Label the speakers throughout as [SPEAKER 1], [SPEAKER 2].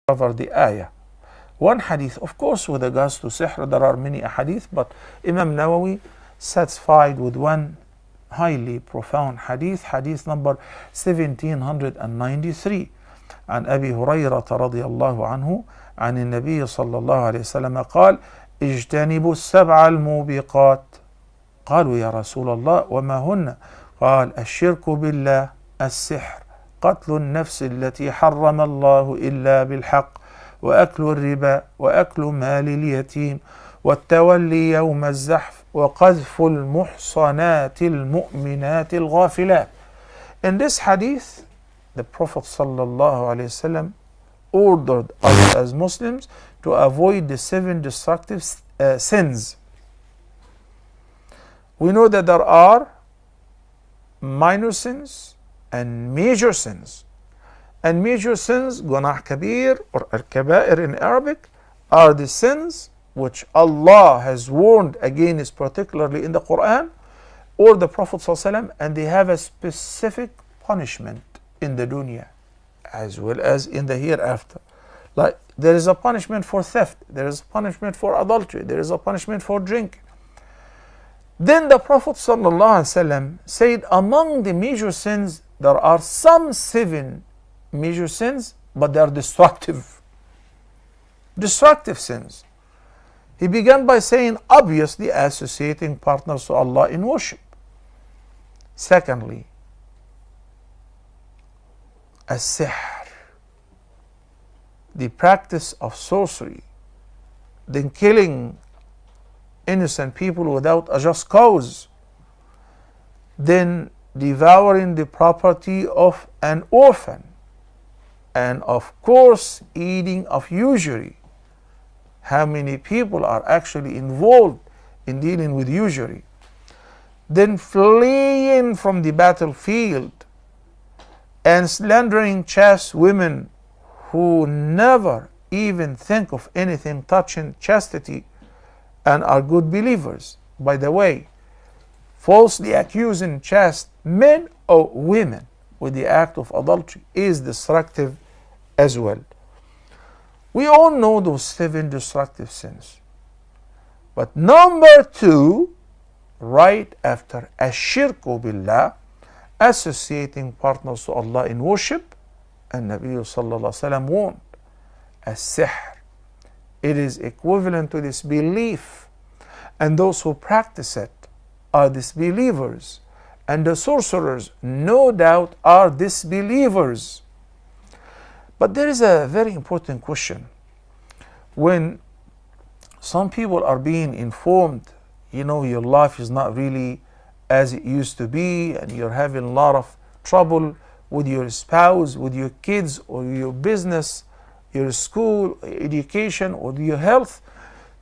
[SPEAKER 1] cover the ayah. One hadith, of course, with regards to sihr, there are many hadith, but Imam Nawawi satisfied with one highly profound hadith, hadith number 1793. عن أبي هريرة رضي الله عنه عن النبي صلى الله عليه وسلم قال: اجتنبوا السبع الموبقات. قالوا يا رسول الله وما هن؟ قال: الشرك بالله، السحر، قتل النفس التي حرم الله إلا بالحق، وأكل الربا، وأكل مال اليتيم، والتولي يوم الزحف، وقذف المحصنات المؤمنات الغافلات. In this hadith, the Prophet sallallahu alaihi wasallam ordered us as Muslims to avoid the 7 destructive sins. We know that there are minor sins and major sins. And major sins, gunah kabir or al-kabair in Arabic, are the sins which Allah has warned against, particularly in the Quran or the Prophet ﷺ, and they have a specific punishment in the dunya as well as in the hereafter. Like there is a punishment for theft, there is a punishment for adultery, there is a punishment for drink. Then the Prophet ﷺ said among the major sins there are some 7 major sins, but they are destructive sins. He began by saying, obviously, associating partners to Allah in worship. Secondly, as-sihr, the practice of sorcery, then killing innocent people without a just cause, then devouring the property of an orphan, and of course eating of usury. How many people are actually involved in dealing with usury? Then fleeing from the battlefield and slandering chaste women who never even think of anything touching chastity and are good believers. By the way, falsely accusing chaste men or women with the act of adultery is destructive as well. We all know those 7 destructive sins. But number 2, right after ash-shirku billah, associating partners to Allah in worship, and Nabi sallallahu alaihi wasallam warned, as-sihr. It is equivalent to disbelief, and those who practice it are disbelievers, and the sorcerers no doubt are disbelievers. But there is a very important question. When some people are being informed, your life is not really as it used to be, and you're having a lot of trouble with your spouse, with your kids, or your business, your school, education, or your health.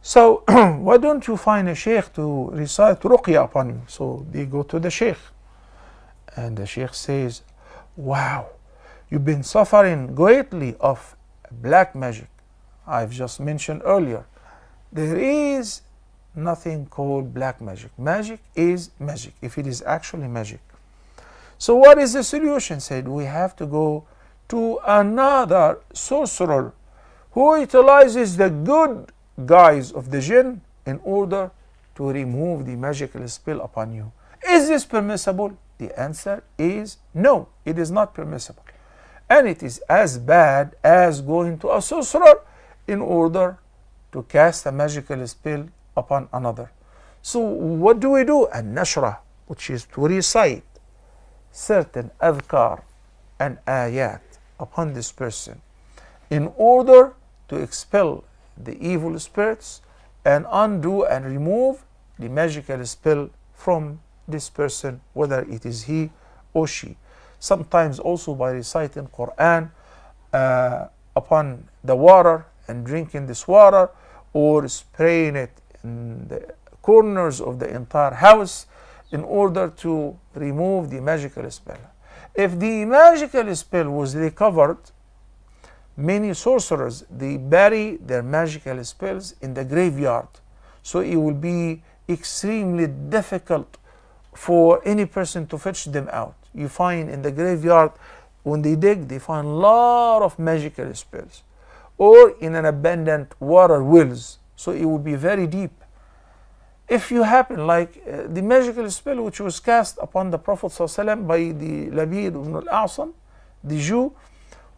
[SPEAKER 1] So why don't you find a sheikh to recite ruqya upon you? So they go to the sheikh, and the sheikh says, wow, you've been suffering greatly of black magic. I've just mentioned earlier, there is nothing called black magic. Magic is magic, if it is actually magic. So what is the solution? Said, we have to go to another sorcerer who utilizes the good guise of the jinn in order to remove the magical spell upon you. Is this permissible? The answer is no, it is not permissible. And it is as bad as going to a sorcerer in order to cast a magical spell upon another. So what do we do? An-nashrah, which is to recite certain adhkar and ayat upon this person in order to expel the evil spirits and undo and remove the magical spell from this person, whether it is he or she. Sometimes also by reciting Quran upon the water and drinking this water, or spraying it in the corners of the entire house in order to remove the magical spell. If the magical spell was recovered, many sorcerers, they bury their magical spells in the graveyard. So it will be extremely difficult for any person to fetch them out. You find in the graveyard, when they dig, they find a lot of magical spells. or in an abundant water wells. So it would be very deep. If you happen, like the magical spell which was cast upon the Prophet ﷺ by the Labid ibn al-A'sam, the Jew,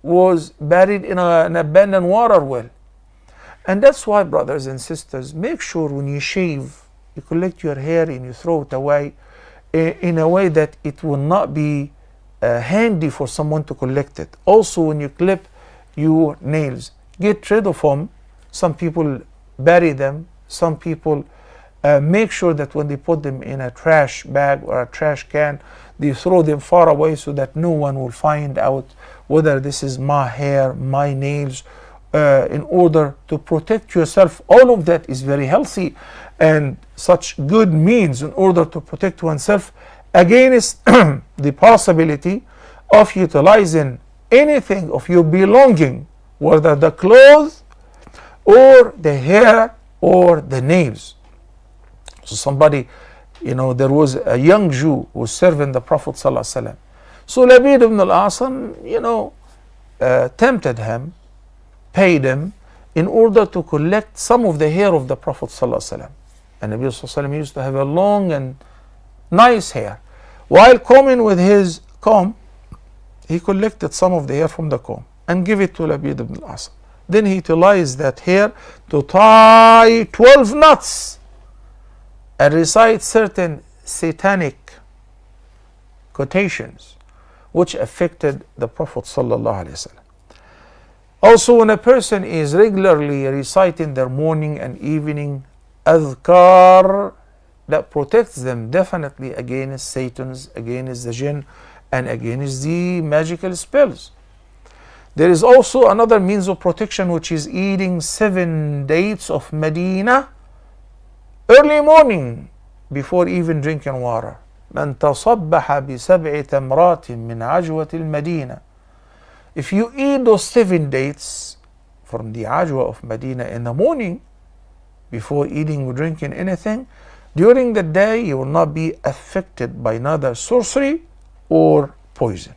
[SPEAKER 1] was buried in an abandoned water well. And that's why, brothers and sisters, make sure when you shave, you collect your hair and you throw it away in a way that it will not be handy for someone to collect it. Also, when you clip your nails, get rid of them. Some people bury them. Some people make sure that when they put them in a trash bag or a trash can, they throw them far away so that no one will find out whether this is my hair, my nails, in order to protect yourself. All of that is very healthy and such good means in order to protect oneself against the possibility of utilizing anything of your belonging, whether the clothes or the hair or the nails. So somebody, there was a young Jew who was serving the Prophet ﷺ. So Labid ibn al-A'sam, tempted him, paid him in order to collect some of the hair of the Prophet ﷺ. And Nabi ﷺ used to have a long and nice hair. While combing with his comb, he collected some of the hair from the comb and gave it to Labid ibn al-A'sam. Then he utilized that hair to tie 12 knots and recite certain satanic quotations which affected the Prophet ﷺ. Also, when a person is regularly reciting their morning and evening adhkar, that protects them definitely against Satan's, against the jinn, and against the magical spells. There is also another means of protection, which is eating 7 dates of Medina early morning before even drinking water. من تصبح بسبع تمرات من عجوة المدينة. If you eat those 7 dates from the ajwa of Medina in the morning before eating or drinking anything, during the day you will not be affected by neither sorcery or poison.